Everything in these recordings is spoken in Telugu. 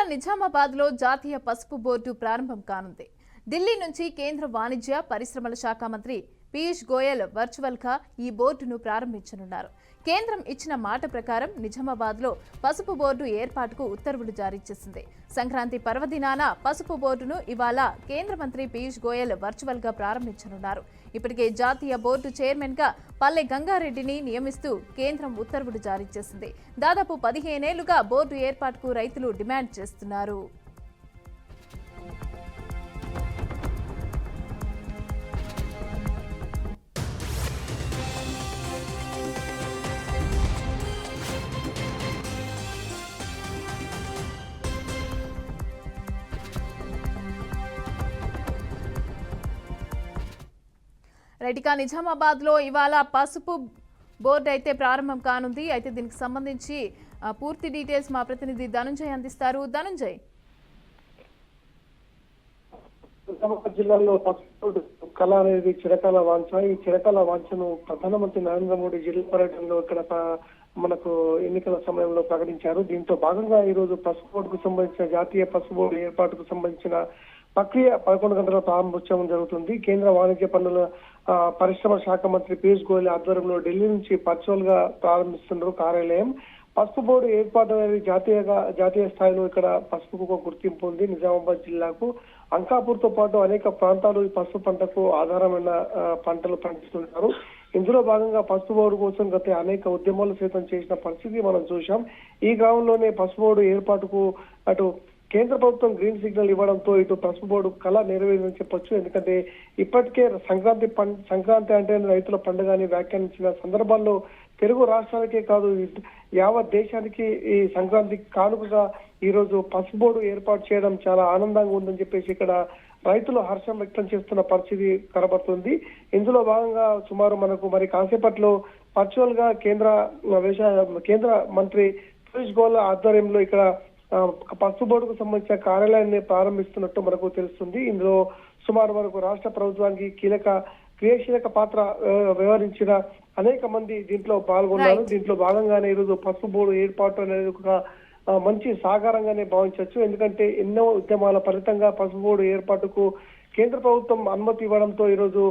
నిజామాబాద్లో జాతీయ పసుపు బోర్డు ప్రారంభం కానుంది. ఢిల్లీ నుంచి కేంద్ర వాణిజ్య పరిశ్రమల శాఖ మంత్రి పీయూష్ గోయల్ వర్చువల్గా ఈ బోర్డును ప్రారంభించనున్నారు. కేంద్రం ఇచ్చిన మాట ప్రకారం నిజామాబాద్లో పసుపు బోర్డు ఏర్పాటుకు ఉత్తర్వులు జారీ చేసింది. సంక్రాంతి పర్వదినాన పసుపు బోర్డును ఇవాళ కేంద్ర మంత్రి పీయూష్ గోయల్ వర్చువల్గా ప్రారంభించనున్నారు. ఇప్పటికే జాతీయ బోర్డు చైర్మన్గా పల్లె గంగారెడ్డిని నియమిస్తూ కేంద్రం ఉత్తర్వులు జారీ చేసింది. దాదాపు 15 ఏళ్లుగా బోర్డు ఏర్పాటుకు రైతులు డిమాండ్ చేస్తున్నారు. రైట్గా నిజామాబాద్లో ఇవాళ పసుపు బోర్డు అయితే ప్రారంభం కానుంది. అయితే దీనికి సంబంధించి పూర్తి డీటెయిల్స్ మా ప్రతినిధి ధనుంజయ్ అందిస్తారు. ధనుంజయ్, నిజామాబాద్ జిల్లాలో పసుపు కళ అనేది చిరకాల వాంఛ. ఈ చిరకాల వాంఛను ప్రధానమంత్రి నరేంద్ర మోడీ జిల్లా పర్యటనలో ఇక్కడ మనకు ఎన్నికల సమయంలో ప్రకటించారు. దీంతో భాగంగా ఈ రోజు పసుపు బోర్డుకు సంబంధించిన జాతీయ పసుపు బోర్డు ఏర్పాటుకు సంబంధించిన ప్రక్రియ 11 గంటల ప్రారంభోత్సవం జరుగుతుంది. కేంద్ర వాణిజ్య పన్నుల పరిశ్రమ శాఖ మంత్రి పీయూష్ గోయల్ ఆధ్వర్యంలో ఢిల్లీ నుంచి వర్చువల్ గా ప్రారంభిస్తున్నారు కార్యాలయం. పసుపు బోర్డు ఏర్పాటు అనేది జాతీయ స్థాయిలో ఇక్కడ పసుపుకు ఒక గుర్తింపు ఉంది. నిజామాబాద్ జిల్లాకు అంకాపూర్ తో పాటు అనేక ప్రాంతాలు ఈ పసుపు పంటకు ఆధారమైన పంటలు పండిస్తుంటారు. ఇందులో భాగంగా పసుపు బోర్డు కోసం గత అనేక ఉద్యమాలు సైతం చేసిన పరిస్థితి మనం చూశాం. ఈ గ్రామంలోనే పసుపు బోర్డు ఏర్పాటుకు అటు కేంద్ర ప్రభుత్వం గ్రీన్ సిగ్నల్ ఇవ్వడంతో ఇటు పసుపు బోర్డు కళ నెరవేరిందని చెప్పొచ్చు. ఎందుకంటే ఇప్పటికే సంక్రాంతి అంటే రైతుల పండుగ అని వ్యాఖ్యానించిన సందర్భాల్లో తెలుగు రాష్ట్రాలకే కాదు యావత్ దేశానికి ఈ సంక్రాంతి కానుకగా ఈ రోజు పసుపు బోర్డు ఏర్పాటు చేయడం చాలా ఆనందంగా ఉందని చెప్పేసి ఇక్కడ రైతులు హర్షం వ్యక్తం చేస్తున్న పరిస్థితి కనబడుతుంది. ఇందులో భాగంగా సుమారు మనకు మరి కాసేపట్లో వర్చువల్ గా కేంద్ర మంత్రి పీయూష్ గోయల్ ఆధ్వర్యంలో ఇక్కడ పసుపు బోర్డుకు సంబంధించిన కార్యాలయాన్ని ప్రారంభిస్తున్నట్టు మనకు తెలుస్తుంది. ఇందులో సుమారు మనకు రాష్ట్ర ప్రభుత్వానికి క్రియాశీలక పాత్ర వ్యవహరించిన అనేక మంది దీంట్లో పాల్గొన్నారు. దీంట్లో భాగంగానే ఈరోజు పసుపు బోర్డు ఏర్పాటు అనేది ఒక మంచి సాకారంగానే భావించవచ్చు. ఎందుకంటే ఎన్నో ఉద్యమాల ఫలితంగా పసుపు బోర్డు ఏర్పాటుకు కేంద్ర ప్రభుత్వం అనుమతి ఇవ్వడంతో ఈరోజు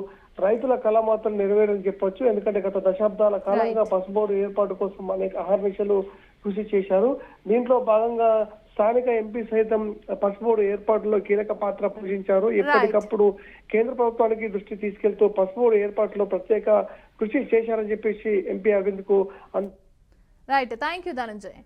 రైతుల కళ మాత్రం నెరవేరని చెప్పొచ్చు. ఎందుకంటే గత దశాబ్దాల కాలంగా పసుపు బోర్డు ఏర్పాటు కోసం అనేక అహర్నిశలు కృషి చేశారు. దీంట్లో భాగంగా స్థానిక ఎంపీ సైతం పసుపు బోర్డు ఏర్పాటులో కీలక పాత్ర పోషించారు. ఎప్పటికప్పుడు కేంద్ర ప్రభుత్వానికి దృష్టి తీసుకెళ్తూ పసుపు బోర్డు ఏర్పాటులో ప్రత్యేక కృషి చేశారని చెప్పేసి ఎంపీ అరవింద్ కు రైట్. Thank you Dhananjay.